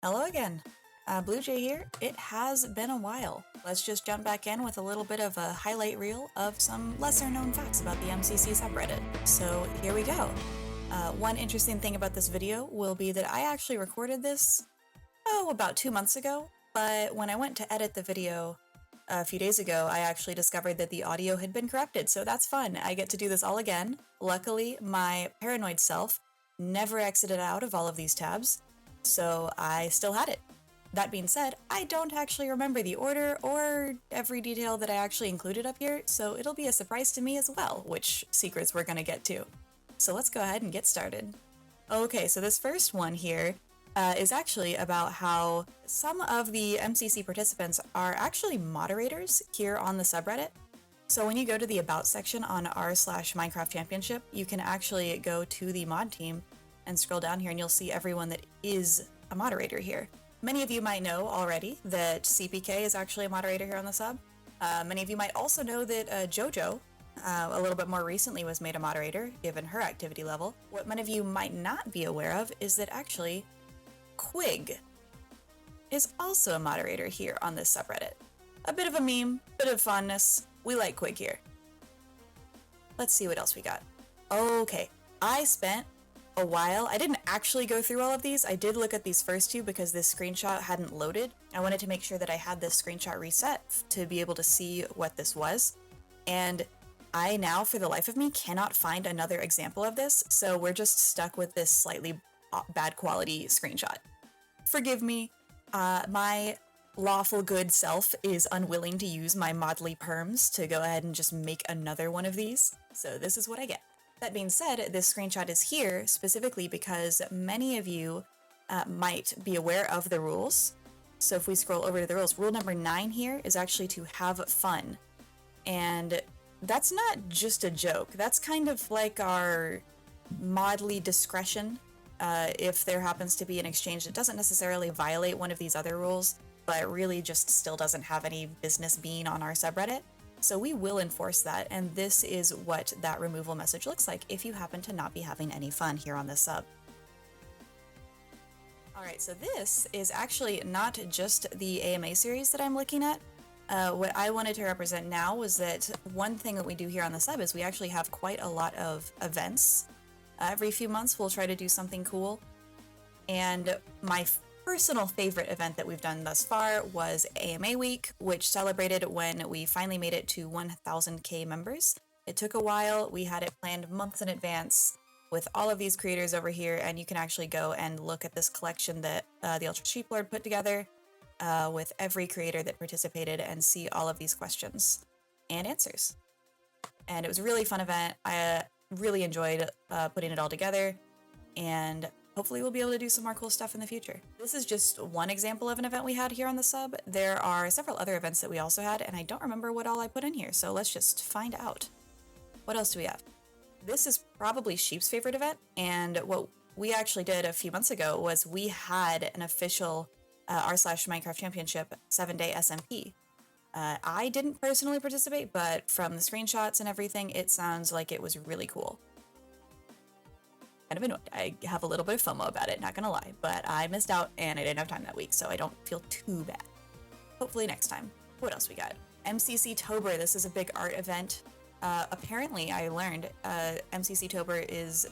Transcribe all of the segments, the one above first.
Hello again. Blue Jay here. It has been a while. Let's just jump back in with a little bit of a highlight reel of some lesser known facts about the MCC subreddit. So here we go. One interesting thing about this video will be that I actually recorded this, about 2 months ago, but when I went to edit the video a few days ago, I actually discovered that the audio had been corrupted, so that's fun. I get to do this all again. Luckily, my paranoid self never exited out of all of these tabs, so I still had it. That being said, I don't actually remember the order or every detail that I actually included up here, so it'll be a surprise to me as well, which secrets we're gonna get to. So let's go ahead and get started. Okay, so this first one here is actually about how some of the MCC participants are actually moderators here on the subreddit. So when you go to the About section on r/Minecraft Championship, you can actually go to the mod team and scroll down here and you'll see everyone that is a moderator here. Many of you might know already that CPK is actually a moderator here on the sub. Many of you might also know that JoJo, a little bit more recently, was made a moderator, given her activity level. What many of you might not be aware of is that actually Quig is also a moderator here on this subreddit. A bit of a meme, bit of fondness. We like Quig here. Let's see what else we got. Okay, I spent a while. I didn't actually go through all of these. I did look at these first two because this screenshot hadn't loaded. I wanted to make sure that I had this screenshot reset to be able to see what this was. And I now, for the life of me, cannot find another example of this, so we're just stuck with this slightly bad quality screenshot. Forgive me, my lawful good self is unwilling to use my modly perms to go ahead and just make another one of these, so this is what I get. That being said, this screenshot is here specifically because many of you might be aware of the rules. So if we scroll over to the rules, rule number 9 here is actually to have fun. And that's not just a joke. That's kind of like our modly discretion. If there happens to be an exchange that doesn't necessarily violate one of these other rules, but really just still doesn't have any business being on our subreddit. So we will enforce that, and this is what that removal message looks like if you happen to not be having any fun here on this sub. Alright, so this is actually not just the AMA series that I'm looking at. What I wanted to represent now was that one thing that we do here on the sub is we actually have quite a lot of events. Every few months we'll try to do something cool, and my personal favorite event that we've done thus far was AMA Week, which celebrated when we finally made it to 1000k members. It took a while. We had it planned months in advance with all of these creators over here, and you can actually go and look at this collection that the Ultra Sheep Lord put together with every creator that participated and see all of these questions and answers. And it was a really fun event. I really enjoyed putting it all together, and hopefully we'll be able to do some more cool stuff in the future. This is just one example of an event we had here on the sub. There are several other events that we also had, and I don't remember what all I put in here, so let's just find out. What else do we have? This is probably Sheep's favorite event, and what we actually did a few months ago was we had an official r/Minecraft Championship 7-day SMP. I didn't personally participate, but from the screenshots and everything, it sounds like it was really cool. Kind of annoyed. I have a little bit of FOMO about it, not gonna lie, but I missed out and I didn't have time that week, so I don't feel too bad. Hopefully next time. What else we got? MCC Tober. This is a big art event. Apparently, I learned MCC Tober is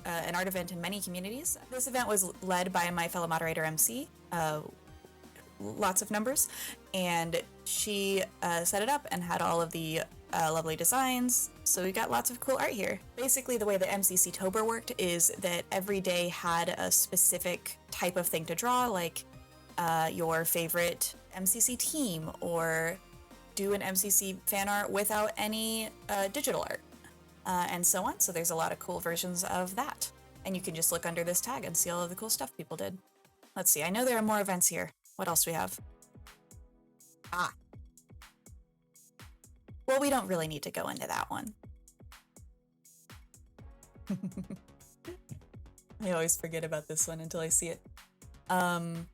an art event in many communities. This event was led by my fellow moderator MC, lots of numbers, and she set it up and had all of the lovely designs, so we got lots of cool art here. Basically, the way that MCC Tober worked is that every day had a specific type of thing to draw, like your favorite MCC team, or do an MCC fan art without any digital art, and so on. So there's a lot of cool versions of that, and you can just look under this tag and see all of the cool stuff people did. Let's see, I know there are more events here. What else do we have? Well, we don't really need to go into that one. I always forget about this one until I see it. Well,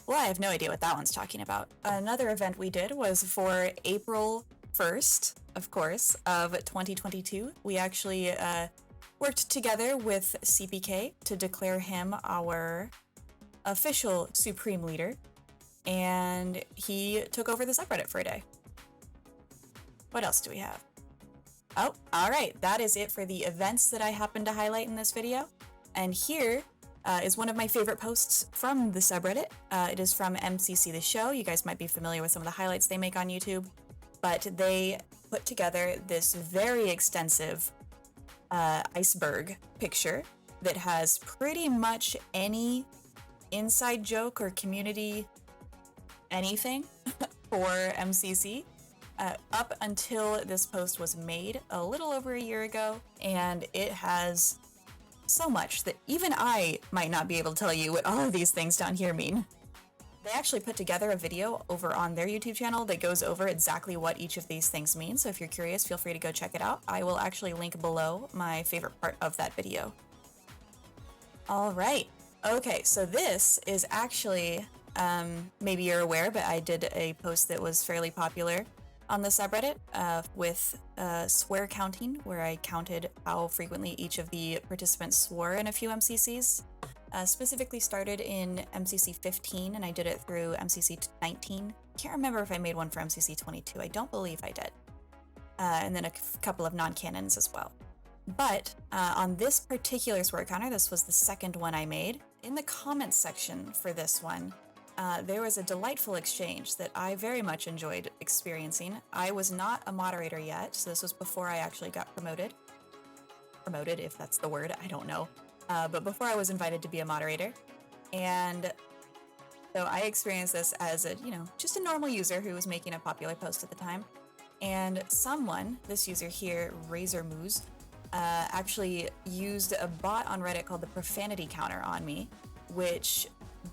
I have no idea what that one's talking about. Another event we did was for April 1st, of course, of 2022. We actually worked together with CPK to declare him our official Supreme Leader, and he took over the subreddit for a day. What else do we have? Oh, alright, that is it for the events that I happened to highlight in this video. And here is one of my favorite posts from the subreddit. It is from MCC The Show. You guys might be familiar with some of the highlights they make on YouTube, but they put together this very extensive iceberg picture that has pretty much any inside joke or community anything for MCC up until this post was made a little over a year ago, and it has so much that even I might not be able to tell you what all of these things down here mean. They actually put together a video over on their YouTube channel that goes over exactly what each of these things mean, so if you're curious, feel free to go check it out. I will actually link below my favorite part of that video. Alright, okay, so this is actually, maybe you're aware, but I did a post that was fairly popular on the subreddit with swear counting, where I counted how frequently each of the participants swore in a few MCCs. Specifically started in MCC 15, and I did it through MCC 19. Can't remember if I made one for MCC 22. I don't believe I did. And then a couple of non-canons as well. But on this particular swear counter, this was the second one I made. In the comments section for this one, there was a delightful exchange that I very much enjoyed experiencing. I was not a moderator yet, so this was before I actually got promoted. Promoted, if that's the word, I don't know. But before I was invited to be a moderator. And so I experienced this as a, just a normal user who was making a popular post at the time. And someone, this user here, Razor Moose, actually used a bot on Reddit called the Profanity Counter on me, which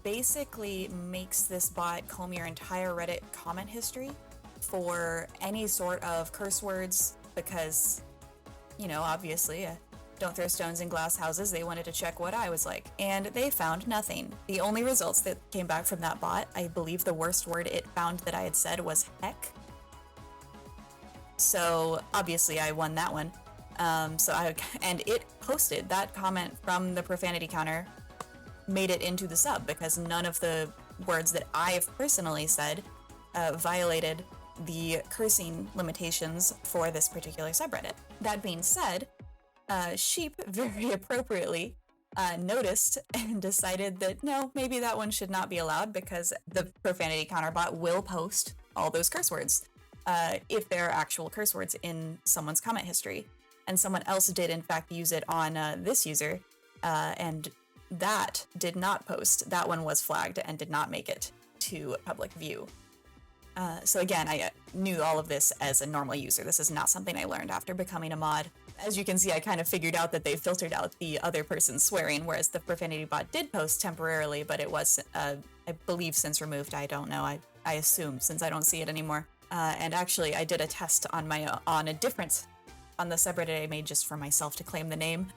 basically makes this bot comb your entire Reddit comment history for any sort of curse words because, obviously, don't throw stones in glass houses. They wanted to check what I was like, and they found nothing. The only results that came back from that bot, I believe the worst word it found that I had said was heck. So obviously I won that one. And it posted that comment from the profanity counter, made it into the sub because none of the words that I've personally said violated the cursing limitations for this particular subreddit. That being said, Sheep very appropriately noticed and decided that no, maybe that one should not be allowed because the profanity counter bot will post all those curse words if there are actual curse words in someone's comment history. And someone else did in fact use it on this user, and that did not post. That one was flagged and did not make it to public view. So again, I knew all of this as a normal user. This is not something I learned after becoming a mod. As you can see, I kind of figured out that they filtered out the other person swearing, whereas the profanity bot did post temporarily, but it was, I believe, since removed. I don't know. I assume, since I don't see it anymore. And actually, I did a test on on the subreddit I made just for myself to claim the name,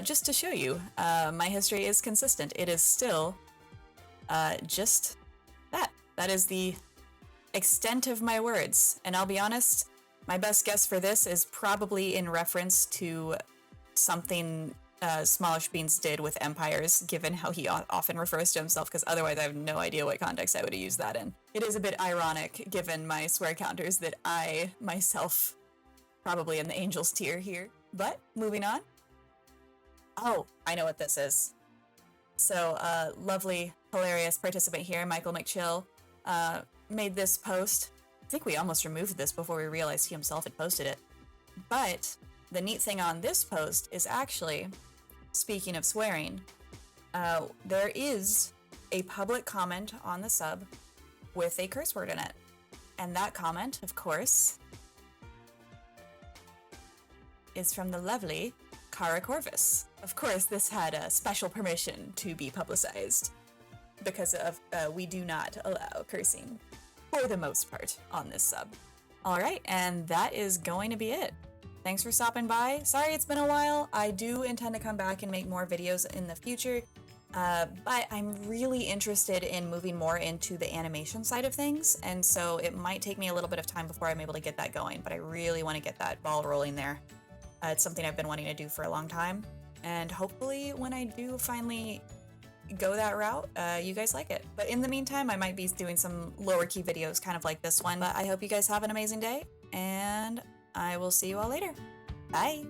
just to show you. My history is consistent. It is still just that. That is the extent of my words. And I'll be honest, my best guess for this is probably in reference to something Smallish Beans did with Empires, given how he often refers to himself, because otherwise I have no idea what context I would have used that in. It is a bit ironic, given my swear counters, that I, myself, probably in the Angels tier here. But, moving on. Oh, I know what this is. So, lovely, hilarious participant here, Michael McChill, made this post. I think we almost removed this before we realized he himself had posted it. But the neat thing on this post is actually, speaking of swearing, there is a public comment on the sub with a curse word in it. And that comment, of course, is from the lovely Cara Corvus. Of course, this had a special permission to be publicized because of we do not allow cursing for the most part on this sub. Alright, and that is going to be it. Thanks for stopping by. Sorry it's been a while. I do intend to come back and make more videos in the future, but I'm really interested in moving more into the animation side of things, and so it might take me a little bit of time before I'm able to get that going, but I really want to get that ball rolling there. It's something I've been wanting to do for a long time, and hopefully when I do finally go that route, you guys like it. But in the meantime, I might be doing some lower key videos kind of like this one. But I hope you guys have an amazing day, and I will see you all later. Bye!